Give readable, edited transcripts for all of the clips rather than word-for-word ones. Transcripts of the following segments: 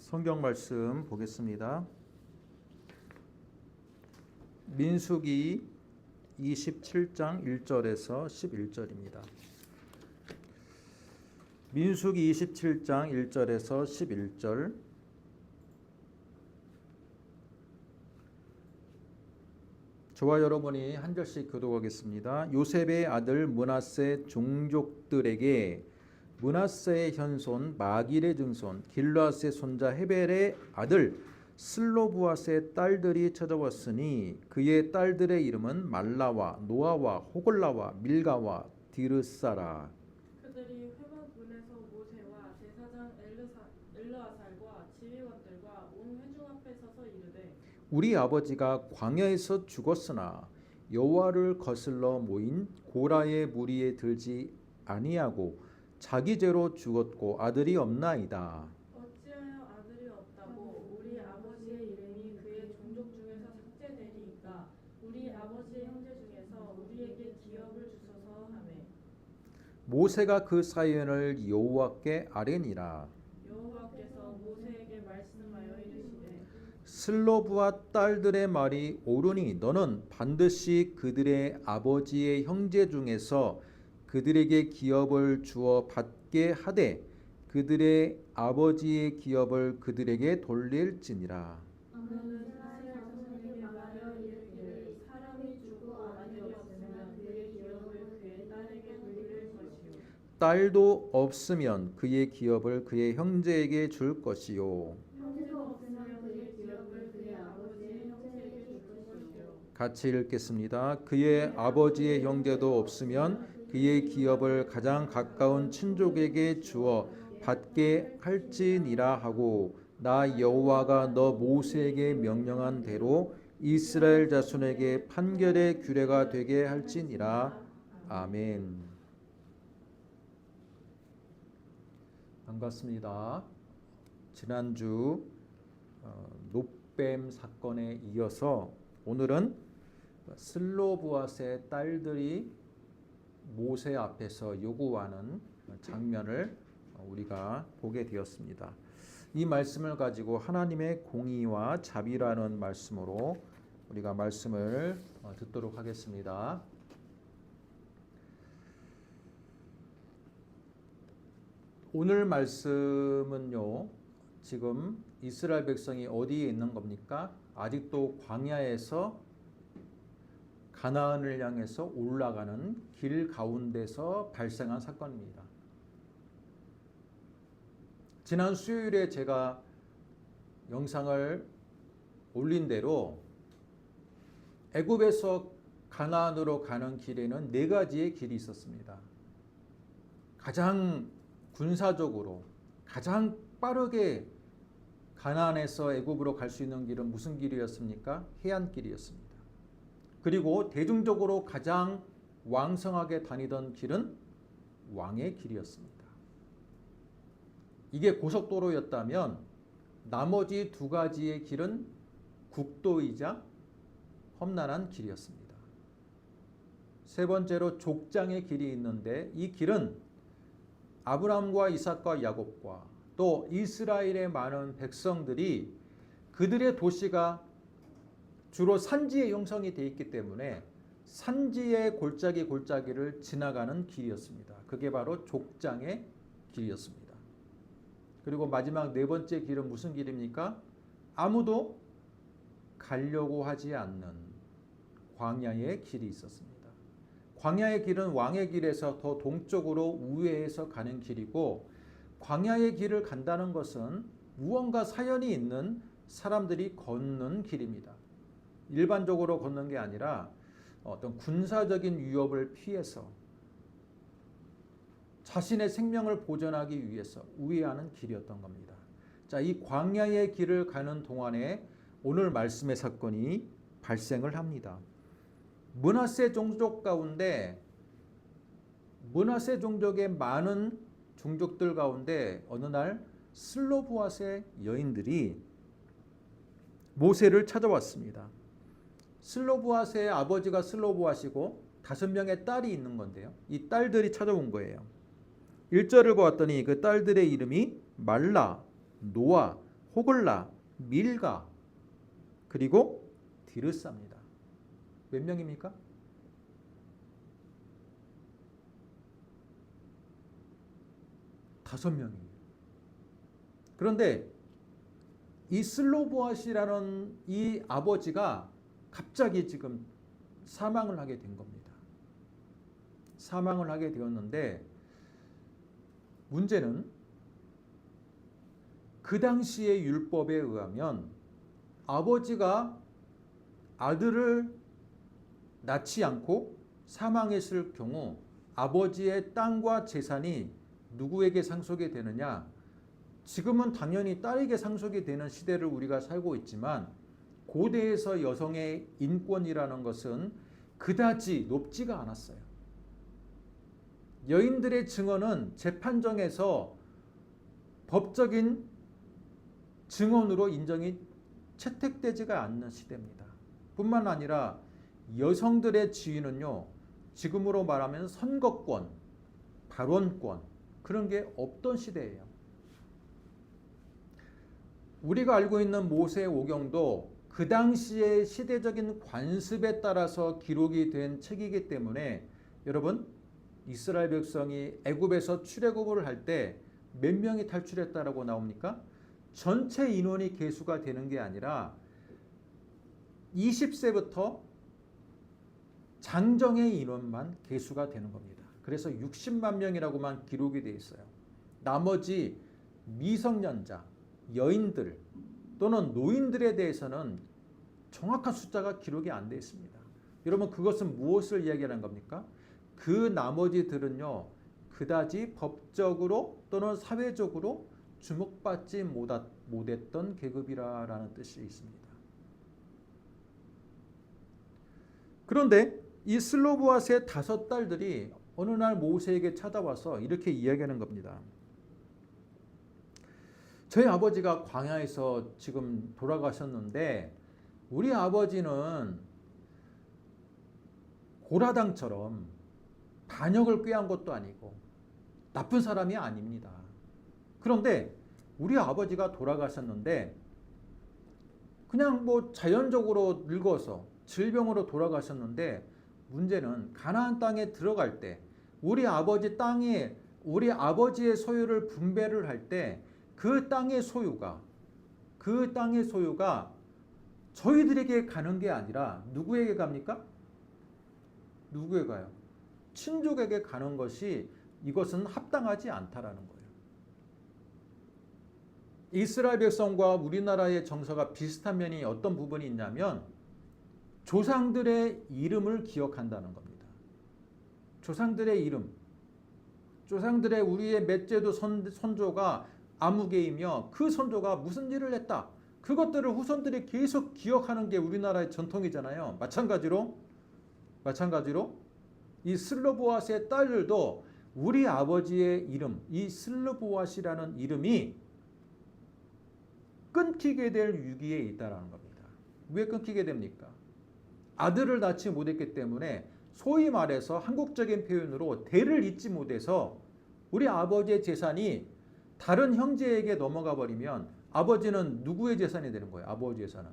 성경 말씀 보겠습니다. 민수기 27장 1절에서 11절입니다. 민수기 27장 1절에서 11절. 저와 여러분이 한 절씩 교독하겠습니다. 요셉의 아들 므낫세 종족들에게 므낫세의 현손 마길의 증손 길르앗의 손자 헤벨의 아들 슬로브앗의 딸들이 찾아왔으니 그의 딸들의 이름은 말라와 노아와 호글라와 밀가와 디르사라. 그들이 회막문에서 모세와 제사장 엘르아살과 지휘관들과 온 회중 앞에 서서 이르되 우리 아버지가 광야에서 죽었으나 여호와를 거슬러 모인 고라의 무리에 들지 아니하고 자기 죄로 죽었고 아들이 없나이다. 어찌하여 아들이 없다고 우리 아버지의 이름이 그의 종족 중에서 삭제되리이까 우리 아버지의 형제 중에서 우리에게 기업을 주소서 하매 모세가 그 사연을 여호와께 아뢰니라. 여호와께서 모세에게 말씀하여 이르시되 슬로브와 딸들의 말이 옳으니 너는 반드시 그들의 아버지의 형제 중에서 그들에게 기업을 주어 받게 하되 그들의 아버지의 기업을 그들에게 돌릴지니라. 너는 이스라엘 자손에게 말하여 이르기를 사람이 죽고 아들이 없으면 그의 기업을 그의 딸에게 돌릴 것이요 딸도 없으면 그의 기업을 그의 형제에게 줄 것이요. 형제도 없으면 그의 기업을 그의 아버지의 형제에게 줄 것이요 같이 읽겠습니다. 그의 아버지의 형제도 없으면 그의 기업을 가장 가까운 친족에게 주어 받게 할지니라 하고 나 여호와가 너 모세에게 명령한 대로 이스라엘 자손에게 판결의 규례가 되게 할지니라. 아멘. 반갑습니다. 지난주 놋뱀 사건에 이어서 오늘은 슬로브앗의 딸들이 모세 앞에서 요구하는 장면을 우리가 보게 되었습니다. 이 말씀을 가지고 하나님의 공의와 자비라는 말씀으로 우리가 말씀을 듣도록 하겠습니다. 오늘 말씀은요, 지금 이스라엘 백성이 어디에 있는 겁니까? 아직도 광야에서 가나안을 향해서 올라가는 길 가운데서 발생한 사건입니다. 지난 수요일에 제가 영상을 올린 대로 애굽에서 가나안으로 가는 길에는 네 가지의 길이 있었습니다. 가장 군사적으로 가장 빠르게 가나안에서 애굽으로 갈 수 있는 길은 무슨 길이었습니까? 해안길이었습니다. 그리고 대중적으로 가장 왕성하게 다니던 길은 왕의 길이었습니다. 이게 고속도로였다면 나머지 두 가지의 길은 국도이자 험난한 길이었습니다. 세 번째로 족장의 길이 있는데 이 길은 아브라함과 이삭과 야곱과 또 이스라엘의 많은 백성들이 그들의 도시가 주로 산지에 형성이 되어 있기 때문에 산지의 골짜기를 지나가는 길이었습니다. 그게 바로 족장의 길이었습니다. 그리고 마지막 네 번째 길은 무슨 길입니까? 아무도 가려고 하지 않는 광야의 길이 있었습니다. 광야의 길은 왕의 길에서 더 동쪽으로 우회해서 가는 길이고 광야의 길을 간다는 것은 무언가 사연이 있는 사람들이 걷는 길입니다. 일반적으로 걷는 게 아니라 어떤 군사적인 위협을 피해서 자신의 생명을 보존하기 위해서 우회하는 길이었던 겁니다. 자, 이 광야의 길을 가는 동안에 오늘 말씀의 사건이 발생을 합니다. 므낫세 종족 가운데 므낫세 종족의 많은 종족들 가운데 어느 날 슬로브앗의 여인들이 모세를 찾아왔습니다. 슬로브앗의 아버지가 슬로브앗이고 5명의 딸이 있는 건데요. 이 딸들이 찾아온 거예요. 1절을 보았더니 그 딸들의 이름이 말라, 노아, 호글라, 밀가, 그리고 디르사입니다. 몇 명입니까? 5명이에요. 그런데 이 슬로보아시라는 이 아버지가 갑자기 지금 사망을 하게 된 겁니다. 사망을 하게 되었는데 문제는 그 당시의 율법에 의하면 아버지가 아들을 낳지 않고 사망했을 경우 아버지의 땅과 재산이 누구에게 상속이 되느냐? 지금은 당연히 딸에게 상속이 되는 시대를 우리가 살고 있지만 고대에서 여성의 인권이라는 것은 그다지 높지가 않았어요. 여인들의 증언은 재판정에서 법적인 증언으로 인정이 채택되지가 않는 시대입니다. 뿐만 아니라 여성들의 지위는요, 지금으로 말하면 선거권, 발언권, 그런 게 없던 시대예요. 우리가 알고 있는 모세오경도 그 당시의 시대적인 관습에 따라서 기록이 된 책이기 때문에 여러분, 이스라엘 백성이 애굽에서 출애굽을 할 때 몇 명이 탈출했다라고 나옵니까? 전체 인원이 계수가 되는 게 아니라 20세부터 장정의 인원만 계수가 되는 겁니다. 그래서 60만 명이라고만 기록이 되어 있어요. 나머지 미성년자, 여인들 또는 노인들에 대해서는 정확한 숫자가 기록이 안 되어 있습니다. 여러분, 그것은 무엇을 이야기하는 겁니까? 그 나머지들은요, 그다지 법적으로 또는 사회적으로 주목받지 못했던 계급이라는 뜻이 있습니다. 그런데 이 슬로보아스의 5딸들이 어느 날 모세에게 찾아와서 이렇게 이야기하는 겁니다. 저희 아버지가 광야에서 지금 돌아가셨는데 우리 아버지는 고라당처럼 반역을 꾀한 것도 아니고 나쁜 사람이 아닙니다. 그런데 우리 아버지가 돌아가셨는데 그냥 뭐 자연적으로 늙어서 질병으로 돌아가셨는데 문제는 가나안 땅에 들어갈 때 우리 아버지 땅에 우리 아버지의 소유를 분배를 할 때 그 땅의 소유가 저희들에게 가는 게 아니라 누구에게 갑니까? 누구에게 가요? 친족에게 가는 것이 이것은 합당하지 않다라는 거예요. 이스라엘 백성과 우리나라의 정서가 비슷한 면이 어떤 부분이 있냐면 조상들의 이름을 기억한다는 겁니다. 조상들의 이름. 조상들의 우리의 맷째도 선조가 아무개이며 그 선조가 무슨 일을 했다. 그것들을 후손들이 계속 기억하는 게 우리나라의 전통이잖아요. 마찬가지로 이 슬로보아스의 딸들도 우리 아버지의 이름, 이 슬로보아스라는 이름이 끊기게 될 위기에 있다는 겁니다. 왜 끊기게 됩니까? 아들을 낳지 못했기 때문에 소위 말해서 한국적인 표현으로 대를 잇지 못해서 우리 아버지의 재산이 다른 형제에게 넘어가 버리면 아버지는 누구의 재산이 되는 거예요? 아버지의 재산은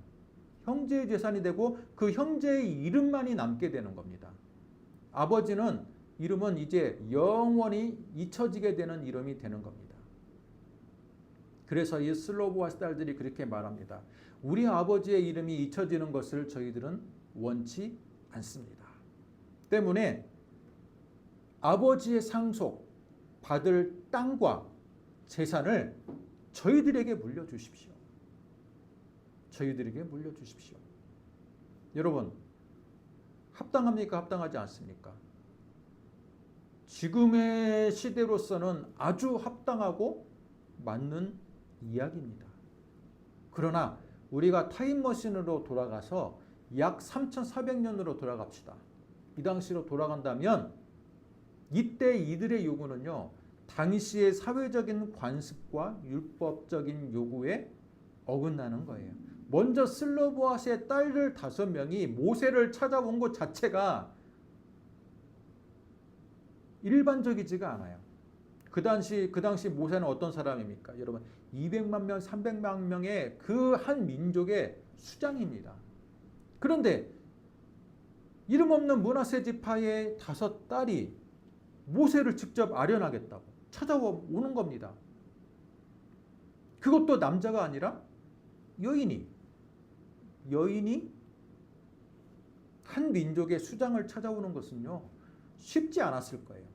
형제의 재산이 되고 그 형제의 이름만이 남게 되는 겁니다. 아버지는 이름은 이제 영원히 잊혀지게 되는 이름이 되는 겁니다. 그래서 이 슬로보아스 딸들이 그렇게 말합니다. 우리 아버지의 이름이 잊혀지는 것을 저희들은 원치 않습니다. 때문에 아버지의 상속 받을 땅과 재산을 저희들에게 물려주십시오. 저희들에게 물려주십시오. 여러분, 합당합니까? 합당하지 않습니까? 지금의 시대로서는 아주 합당하고 맞는 이야기입니다. 그러나 우리가 타임머신으로 돌아가서 약 3400년으로 돌아갑시다. 이 당시로 돌아간다면 이때 이들의 요구는요, 당시의 사회적인 관습과 율법적인 요구에 어긋나는 거예요. 먼저 슬로보아스의 딸들 5명이 모세를 찾아온 것 자체가 일반적이지가 않아요. 그 당시 모세는 어떤 사람입니까? 여러분 200만 명, 300만 명의 그 한 민족의 수장입니다. 그런데 이름 없는 므낫세 지파의 5딸이 모세를 직접 아련하겠다고 찾아오는 겁니다. 그것도 남자가 아니라 여인이 한 민족의 수장을 찾아오는 것은요 쉽지 않았을 거예요.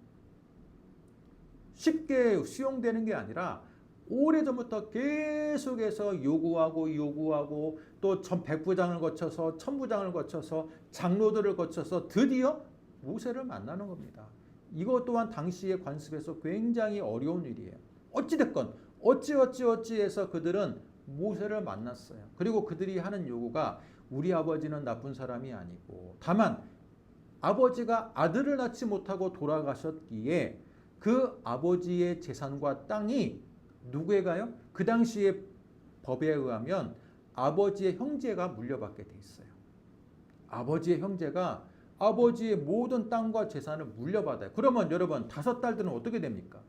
쉽게 수용되는 게 아니라 오래전부터 계속해서 요구하고 또 백부장을 거쳐서 천부장을 거쳐서 장로들을 거쳐서 드디어 모세를 만나는 겁니다. 이것 또한 당시의 관습에서 굉장히 어려운 일이에요. 어찌됐건 어찌해서 그들은 모세를 만났어요. 그리고 그들이 하는 요구가 우리 아버지는 나쁜 사람이 아니고 다만 아버지가 아들을 낳지 못하고 돌아가셨기에 그 아버지의 재산과 땅이 누구에 가요? 그 당시의 법에 의하면 아버지의 형제가 물려받게 돼 있어요. 아버지의 형제가 아버지의 모든 땅과 재산을 물려받아요. 그러면 여러분 5딸들은 어떻게 됩니까?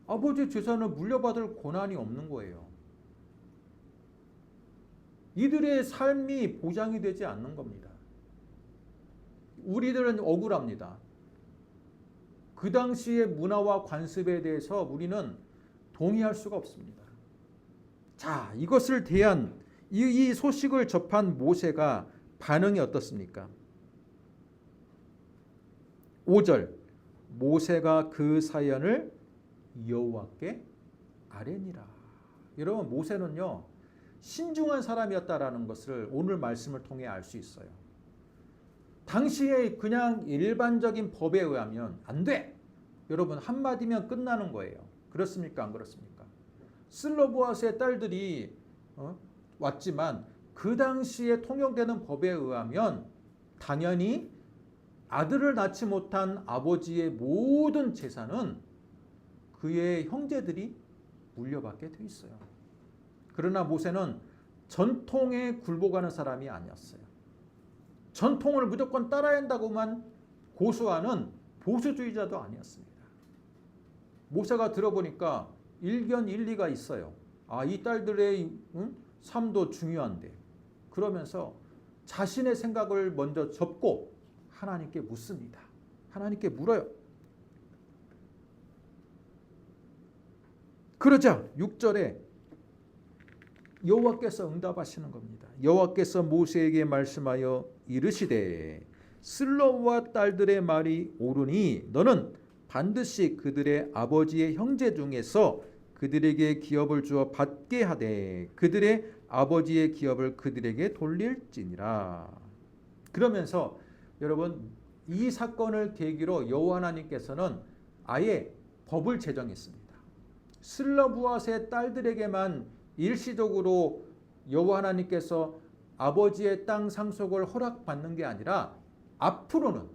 아버지의 재산을 물려받을 권한이 없는 거예요. 이들의 삶이 보장이 되지 않는 겁니다. 우리들은 억울합니다. 그 당시의 문화와 관습에 대해서 우리는 동의할 수가 없습니다. 자, 이것을 대한 이 소식을 접한 모세가 반응이 어떻습니까? 5절 모세가 그 사연을 여호와께 아뢰니라. 여러분 모세는요 신중한 사람이었다라는 것을 오늘 말씀을 통해 알 수 있어요. 당시에 그냥 일반적인 법에 의하면 안 돼. 여러분 한마디면 끝나는 거예요. 그렇습니까? 안 그렇습니까? 슬로보아스의 딸들이 왔지만 그 당시에 통용되는 법에 의하면 당연히 아들을 낳지 못한 아버지의 모든 재산은 그의 형제들이 물려받게 돼 있어요. 그러나 모세는 전통에 굴복하는 사람이 아니었어요. 전통을 무조건 따라야 한다고만 고수하는 보수주의자도 아니었습니다. 모세가 들어보니까 일견 일리가 있어요. 이 딸들의 삶도 중요한데 그러면서 자신의 생각을 먼저 접고 하나님께 묻습니다. 하나님께 물어요. 그러자 6절에 여호와께서 응답하시는 겁니다. 여호와께서 모세에게 말씀하여 이르시되 슬로와 딸들의 말이 옳으니 너는 반드시 그들의 아버지의 형제 중에서 그들에게 기업을 주어 받게 하되 그들의 아버지의 기업을 그들에게 돌릴지니라. 그러면서 여러분 이 사건을 계기로 여호와 하나님께서는 아예 법을 제정했습니다. 슬로브앗의 딸들에게만 일시적으로 여호와 하나님께서 아버지의 땅 상속을 허락받는 게 아니라 앞으로는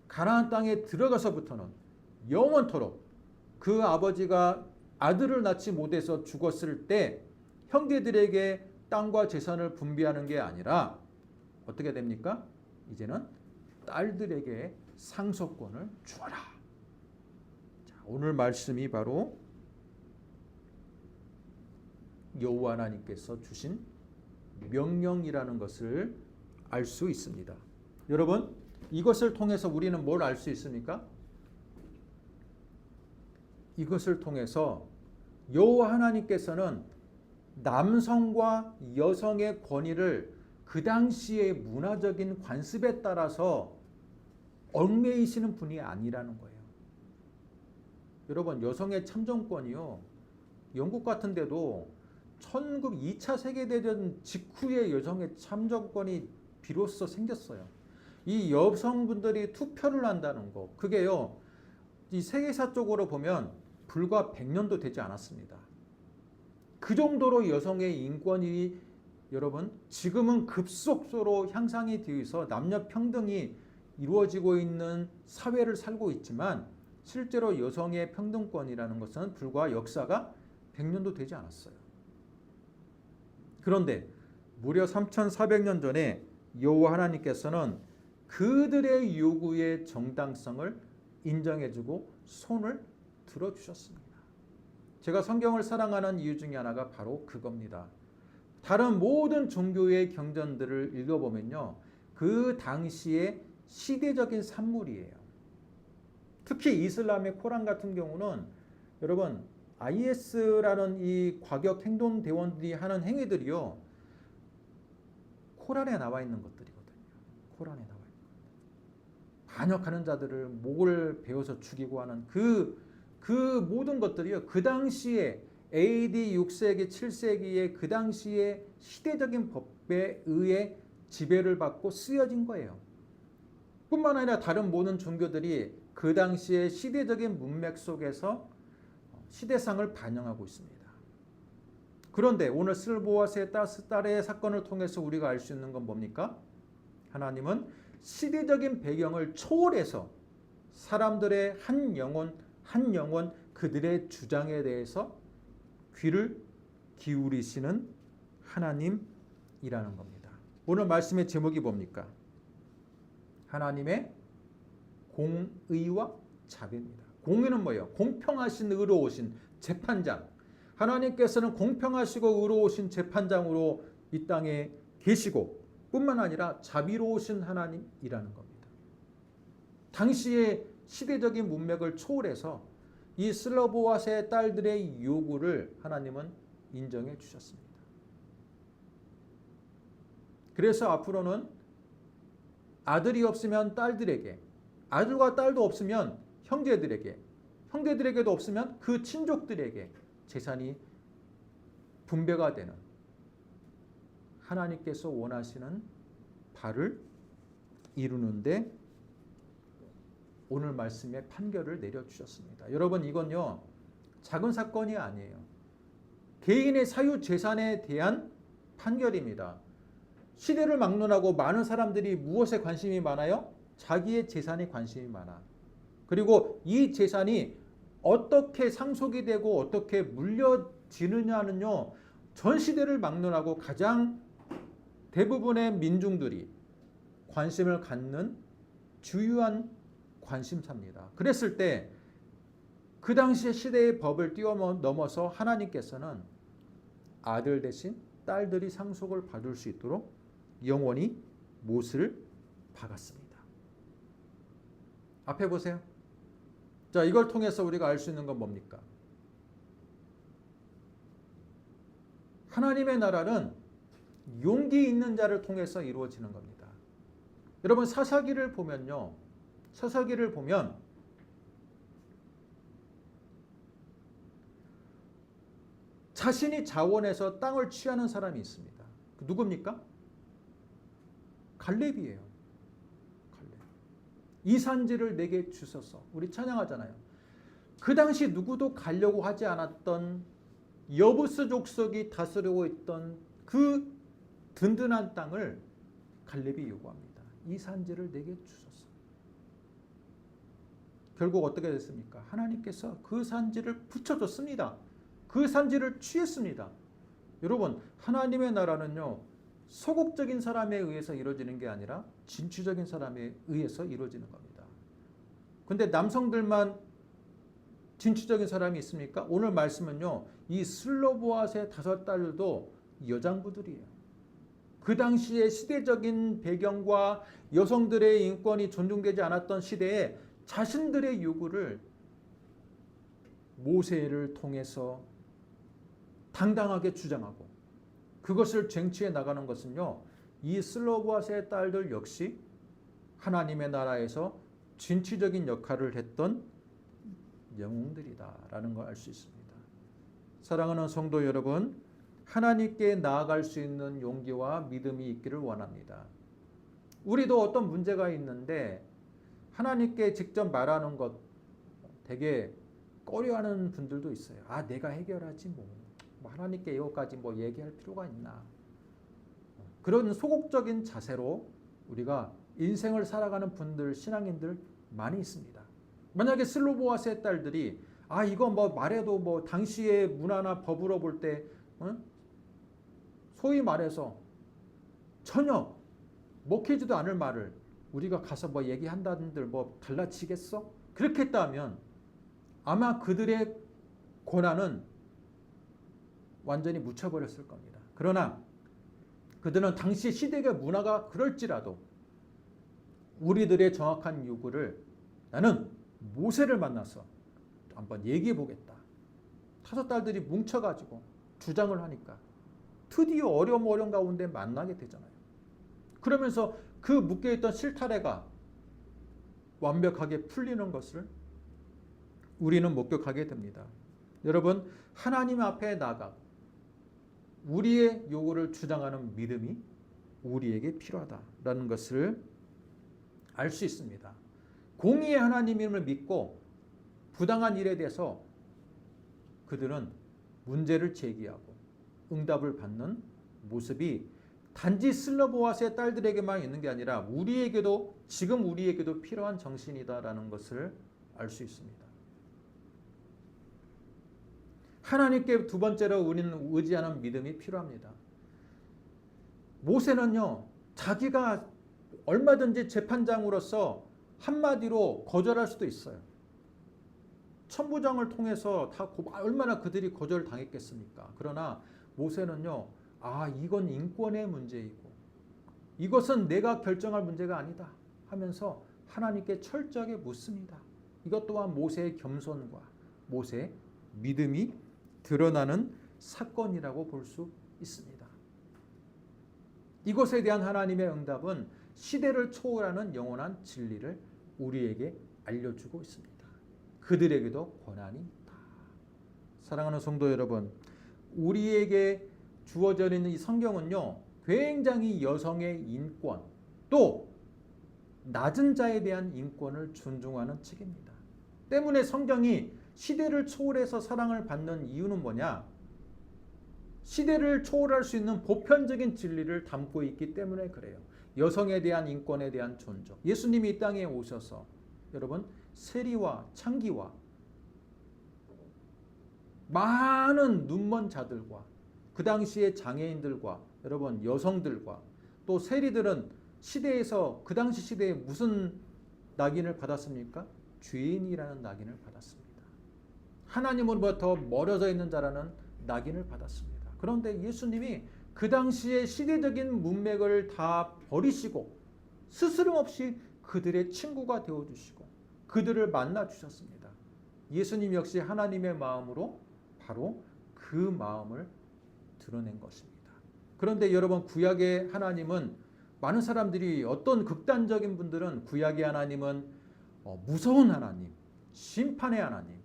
가나안 땅에 들어가서부터는 영원토록 그 아버지가 아들을 낳지 못해서 죽었을 때 형제들에게 땅과 재산을 분배하는 게 아니라 어떻게 됩니까? 이제는 딸들에게 상속권을 주어라. 자, 오늘 말씀이 바로 여호와 하나님께서 주신 명령이라는 것을 알 수 있습니다. 여러분, 이것을 통해서 우리는 뭘 알 수 있습니까? 이것을 통해서 여호와 하나님께서는 남성과 여성의 권위를 그 당시의 문화적인 관습에 따라서 얽매이시는 분이 아니라는 거예요. 여러분, 여성의 참정권이요, 영국 같은 데도 2차 세계대전 직후에 여성의 참정권이 비로소 생겼어요. 이 여성분들이 투표를 한다는 거, 그게요, 이 세계사적으로 보면 불과 100년도 되지 않았습니다. 그 정도로 여성의 인권이 여러분 지금은 급속도로 향상이 되어서 남녀 평등이 이루어지고 있는 사회를 살고 있지만 실제로 여성의 평등권이라는 것은 불과 역사가 100년도 되지 않았어요. 그런데 무려 3400년 전에 여호와 하나님께서는 그들의 요구의 정당성을 인정해주고 손을 들어주셨습니다. 제가 성경을 사랑하는 이유 중에 하나가 바로 그겁니다. 다른 모든 종교의 경전들을 읽어보면요, 그 당시의 시대적인 산물이에요. 특히 이슬람의 코란 같은 경우는 여러분 IS라는 이 과격 행동 대원들이 하는 행위들이요, 코란에 나와 있는 것들이거든요. 코란에 나와 있는 것들. 반역하는 자들을 목을 베어서 죽이고 하는 그 모든 것들이요, 그 당시에 AD 6세기, 7세기의 그 당시의 시대적인 법에 의해 지배를 받고 쓰여진 거예요. 뿐만 아니라 다른 모든 종교들이 그 당시의 시대적인 문맥 속에서 시대상을 반영하고 있습니다. 그런데 오늘 슬보아스의 딸의 사건을 통해서 우리가 알 수 있는 건 뭡니까? 하나님은 시대적인 배경을 초월해서 사람들의 한 영혼 그들의 주장에 대해서 귀를 기울이시는 하나님이라는 겁니다. 오늘 말씀의 제목이 뭡니까? 하나님의 공의와 자비입니다. 공의는 뭐예요? 공평하신 의로우신 재판장. 하나님께서는 공평하시고 의로우신 재판장으로 이 땅에 계시고 뿐만 아니라 자비로우신 하나님이라는 겁니다. 당시의 시대적인 문맥을 초월해서 이 슬로보아스의 딸들의 요구를 하나님은 인정해 주셨습니다. 그래서 앞으로는 아들이 없으면 딸들에게, 아들과 딸도 없으면 형제들에게, 형제들에게도 없으면 그 친족들에게 재산이 분배가 되는 하나님께서 원하시는 바를 이루는데 오늘 말씀에 판결을 내려주셨습니다. 여러분, 이건요 작은 사건이 아니에요. 개인의 사유 재산에 대한 판결입니다. 시대를 막론하고 많은 사람들이 무엇에 관심이 많아요? 자기의 재산에 관심이 많아. 그리고 이 재산이 어떻게 상속이 되고 어떻게 물려지느냐는요, 전 시대를 막론하고 가장 대부분의 민중들이 관심을 갖는 주요한 관심사입니다. 그랬을 때 그 당시의 시대의 법을 뛰어넘어서 하나님께서는 아들 대신 딸들이 상속을 받을 수 있도록 영원히 못을 박았습니다. 앞에 보세요. 자, 이걸 통해서 우리가 알 수 있는 건 뭡니까? 하나님의 나라는 용기 있는 자를 통해서 이루어지는 겁니다. 여러분, 사사기를 보면요, 사사기를 보면 자신이 자원해서 땅을 취하는 사람이 있습니다. 누굽니까? 갈렙이에요. 갈렙. 이 산지를 내게 주소서. 우리 찬양하잖아요. 그 당시 누구도 가려고 하지 않았던 여부스 족속이 다스리고 있던 그 든든한 땅을 갈렙이 요구합니다. 이 산지를 내게 주소서. 결국 어떻게 됐습니까? 하나님께서 그 산지를 붙여줬습니다. 그 산지를 취했습니다. 여러분, 하나님의 나라는요, 소극적인 사람에 의해서 이루어지는 게 아니라 진취적인 사람에 의해서 이루어지는 겁니다. 근데 남성들만 진취적인 사람이 있습니까? 오늘 말씀은요, 이 슬로보아스의 5딸들도 여장부들이에요. 그 당시의 시대적인 배경과 여성들의 인권이 존중되지 않았던 시대에 자신들의 요구를 모세를 통해서 당당하게 주장하고 그것을 쟁취해 나가는 것은요, 이 슬로보아스의 딸들 역시 하나님의 나라에서 진취적인 역할을 했던 영웅들이다라는 걸 알 수 있습니다. 사랑하는 성도 여러분, 하나님께 나아갈 수 있는 용기와 믿음이 있기를 원합니다. 우리도 어떤 문제가 있는데 하나님께 직접 말하는 것 되게 꺼려하는 분들도 있어요. 아, 내가 해결하지 뭐 하나님께 이것까지 뭐 얘기할 필요가 있나. 그런 소극적인 자세로 우리가 인생을 살아가는 분들, 신앙인들 많이 있습니다. 만약에 슬로보아스의 딸들이 아, 이거 뭐 말해도 뭐 당시의 문화나 법으로 볼 때 소위 말해서 전혀 먹히지도 않을 말을 우리가 가서 뭐 얘기한다든들 뭐 갈라치겠어? 그렇게 했다면 아마 그들의 고난은 완전히 묻혀버렸을 겁니다. 그러나 그들은 당시 시대의 문화가 그럴지라도 우리들의 정확한 요구를 나는 모세를 만나서 한번 얘기해 보겠다. 5딸들이 뭉쳐가지고 주장을 하니까 드디어 어려움 가운데 만나게 되잖아요. 그러면서 그 묶여있던 실타래가 완벽하게 풀리는 것을 우리는 목격하게 됩니다. 여러분, 하나님 앞에 나가 우리의 요구를 주장하는 믿음이 우리에게 필요하다라는 것을 알 수 있습니다. 공의의 하나님임을 믿고 부당한 일에 대해서 그들은 문제를 제기하고 응답을 받는 모습이 단지 슬로보아스의 딸들에게만 있는 게 아니라 우리에게도 지금 우리에게도 필요한 정신이다라는 것을 알 수 있습니다. 하나님께 두 번째로 우리는 의지하는 믿음이 필요합니다. 모세는요, 자기가 얼마든지 재판장으로서 한마디로 거절할 수도 있어요. 천부장을 통해서 다 얼마나 그들이 거절을 당했겠습니까? 그러나 모세는요, 이건 인권의 문제이고 이것은 내가 결정할 문제가 아니다 하면서 하나님께 철저하게 묻습니다. 이것 또한 모세의 겸손과 모세의 믿음이 드러나는 사건이라고 볼 수 있습니다. 이것에 대한 하나님의 응답은 시대를 초월하는 영원한 진리를 우리에게 알려주고 있습니다. 그들에게도 권한이 있다. 사랑하는 성도 여러분, 우리에게 주어져 있는 이 성경은요, 굉장히 여성의 인권, 또 낮은 자에 대한 인권을 존중하는 책입니다. 때문에 성경이 시대를 초월해서 사랑을 받는 이유는 뭐냐? 시대를 초월할 수 있는 보편적인 진리를 담고 있기 때문에 그래요. 여성에 대한 인권에 대한 존중. 예수님이 이 땅에 오셔서 여러분 세리와 창기와 많은 눈먼 자들과 그 당시의 장애인들과 여러분 여성들과 또 세리들은 시대에서 그 당시 시대에 무슨 낙인을 받았습니까? 죄인이라는 낙인을 받았습니다. 하나님으로부터 멀어져 있는 자라는 낙인을 받았습니다. 그런데 예수님이 그 당시의 시대적인 문맥을 다 버리시고 스스럼 없이 그들의 친구가 되어주시고 그들을 만나주셨습니다. 예수님 역시 하나님의 마음으로 바로 그 마음을 드러낸 것입니다. 그런데 여러분, 구약의 하나님은 많은 사람들이 어떤 극단적인 분들은 구약의 하나님은 무서운 하나님, 심판의 하나님,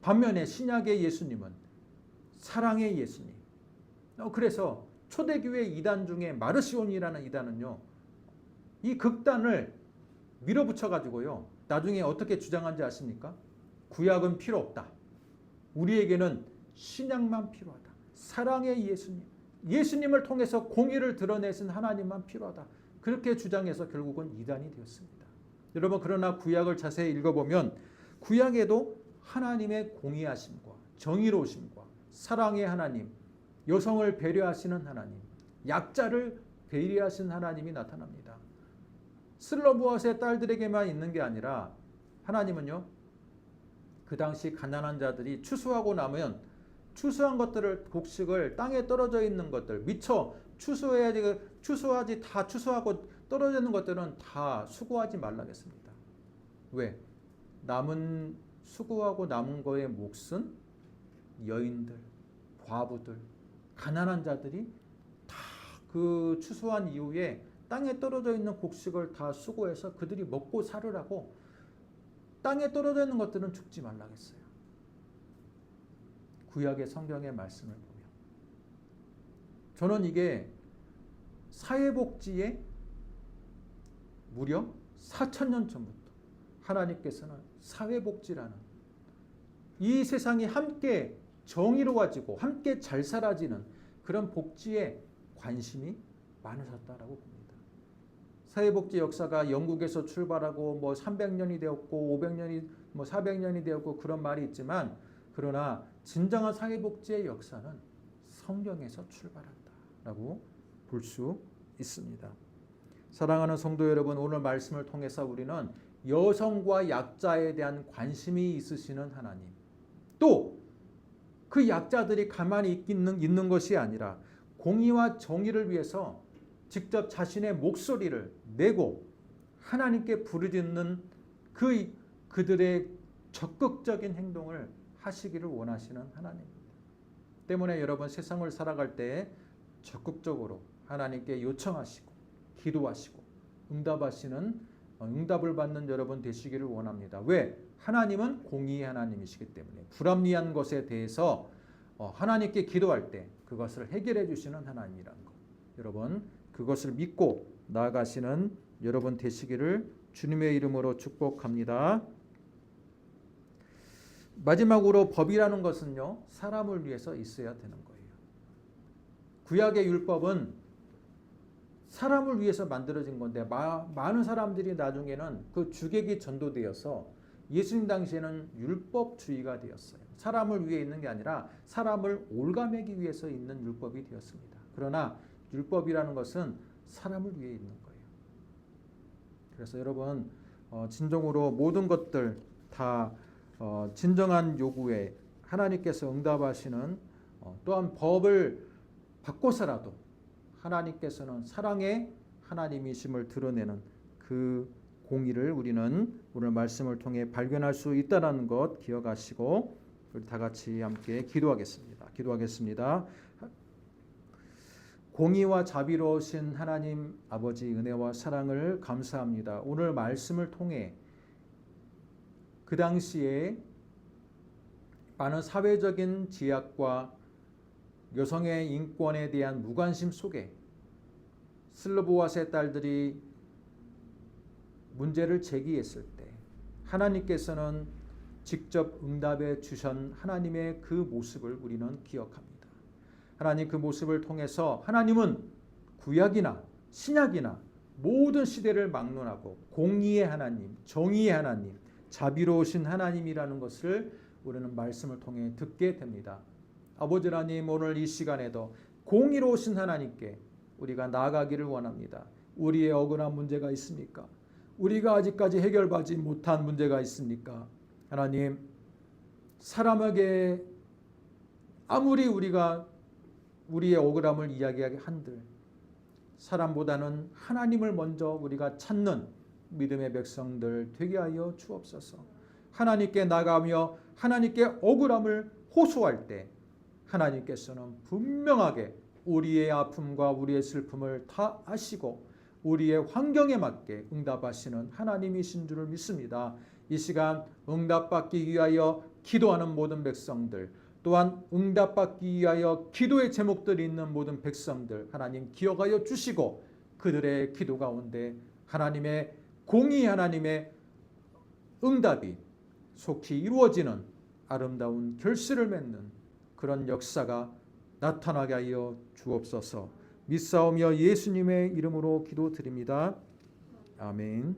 반면에 신약의 예수님은 사랑의 예수님. 그래서 초대교회 이단 중에 마르시온이라는 이단은요, 이 극단을 밀어붙여 가지고요, 나중에 어떻게 주장한지 아십니까? 구약은 필요 없다. 우리에게는 신약만 필요하다. 사랑의 예수님, 예수님을 통해서 공의를 드러내신 하나님만 필요하다. 그렇게 주장해서 결국은 이단이 되었습니다. 여러분, 그러나 구약을 자세히 읽어보면 구약에도 하나님의 공의하심과 정의로우심과 사랑의 하나님, 여성을 배려하시는 하나님, 약자를 배려하시는 하나님이 나타납니다. 슬로보아스의 딸들에게만 있는 게 아니라 하나님은요, 그 당시 가난한 자들이 추수하고 나면 추수한 것들을 곡식을 땅에 떨어져 있는 것들 미처 추수하지 다 추수하고 떨어져 있는 것들은 다 수고하지 말라겠습니다. 왜? 남은 수고하고 남은 거의 몫은 여인들, 과부들, 가난한 자들이 다 그 추수한 이후에 땅에 떨어져 있는 곡식을 다 수고해서 그들이 먹고 살으라고 땅에 떨어져 있는 것들은 죽지 말라겠어요. 구약의 성경의 말씀을 보면 저는 이게 사회복지에 무려 4,000년 전부터 하나님께서는 사회복지라는 이 세상이 함께 정의로워지고 함께 잘 살아지는 그런 복지에 관심이 많으셨다라고 봅니다. 사회복지 역사가 영국에서 출발하고 300년이 되었고 500년이 400년이 되었고 그런 말이 있지만, 그러나 진정한 사회복지의 역사는 성경에서 출발한다라고 볼 수 있습니다. 사랑하는 성도 여러분, 오늘 말씀을 통해서 우리는 여성과 약자에 대한 관심이 있으시는 하나님, 또 그 약자들이 가만히 있는 것이 아니라 공의와 정의를 위해서 직접 자신의 목소리를 내고 하나님께 부르짖는 그들의 적극적인 행동을 하시기를 원하시는 하나님입니다. 때문에 여러분, 세상을 살아갈 때 적극적으로 하나님께 요청하시고 기도하시고 응답을 받는 여러분 되시기를 원합니다. 왜? 하나님은 공의의 하나님이시기 때문에 불합리한 것에 대해서 하나님께 기도할 때 그것을 해결해 주시는 하나님이라는 것, 여러분 그것을 믿고 나아가시는 여러분 되시기를 주님의 이름으로 축복합니다. 마지막으로 법이라는 것은요, 사람을 위해서 있어야 되는 거예요. 구약의 율법은 사람을 위해서 만들어진 건데 많은 사람들이 나중에는 그 주객이 전도되어서 예수님 당시에는 율법주의가 되었어요. 사람을 위해 있는 게 아니라 사람을 올가매기 위해서 있는 율법이 되었습니다. 그러나 율법이라는 것은 사람을 위해 있는 거예요. 그래서 여러분, 진정으로 모든 것들 다 진정한 요구에 하나님께서 응답하시는, 또한 법을 바꿔서라도 하나님께서는 사랑의 하나님이심을 드러내는 그 공의를 우리는 오늘 말씀을 통해 발견할 수 있다는 것 기억하시고 우리 다 같이 함께 기도하겠습니다. 공의와 자비로우신 하나님 아버지 은혜와 사랑을 감사합니다. 오늘 말씀을 통해 그 당시에 많은 사회적인 제약과 여성의 인권에 대한 무관심 속에 슬로보아스의 딸들이 문제를 제기했을 때 하나님께서는 직접 응답해 주신 하나님의 그 모습을 우리는 기억합니다. 하나님 그 모습을 통해서 하나님은 구약이나 신약이나 모든 시대를 막론하고 공의의 하나님, 정의의 하나님, 자비로우신 하나님이라는 것을 우리는 말씀을 통해 듣게 됩니다. 아버지 하나님, 오늘 이 시간에도 공의로우신 하나님께 우리가 나아가기를 원합니다. 우리의 억울한 문제가 있습니까? 우리가 아직까지 해결받지 못한 문제가 있습니까? 하나님, 사람에게 아무리 우리가 우리의 억울함을 이야기하게 한들 사람보다는 하나님을 먼저 우리가 찾는 믿음의 백성들 되게 하여 주옵소서. 하나님께 나가며 하나님께 억울함을 호소할 때 하나님께서는 분명하게 우리의 아픔과 우리의 슬픔을 다 아시고 우리의 환경에 맞게 응답하시는 하나님이신 줄을 믿습니다. 이 시간 응답받기 위하여 기도하는 모든 백성들, 또한 응답받기 위하여 기도의 제목들이 있는 모든 백성들 하나님 기억하여 주시고 그들의 기도 가운데 하나님의 공의, 하나님의 응답이 속히 이루어지는 아름다운 결실을 맺는 그런 역사가 나타나게 하여 주옵소서. 믿사오며 예수님의 이름으로 기도드립니다. 아멘.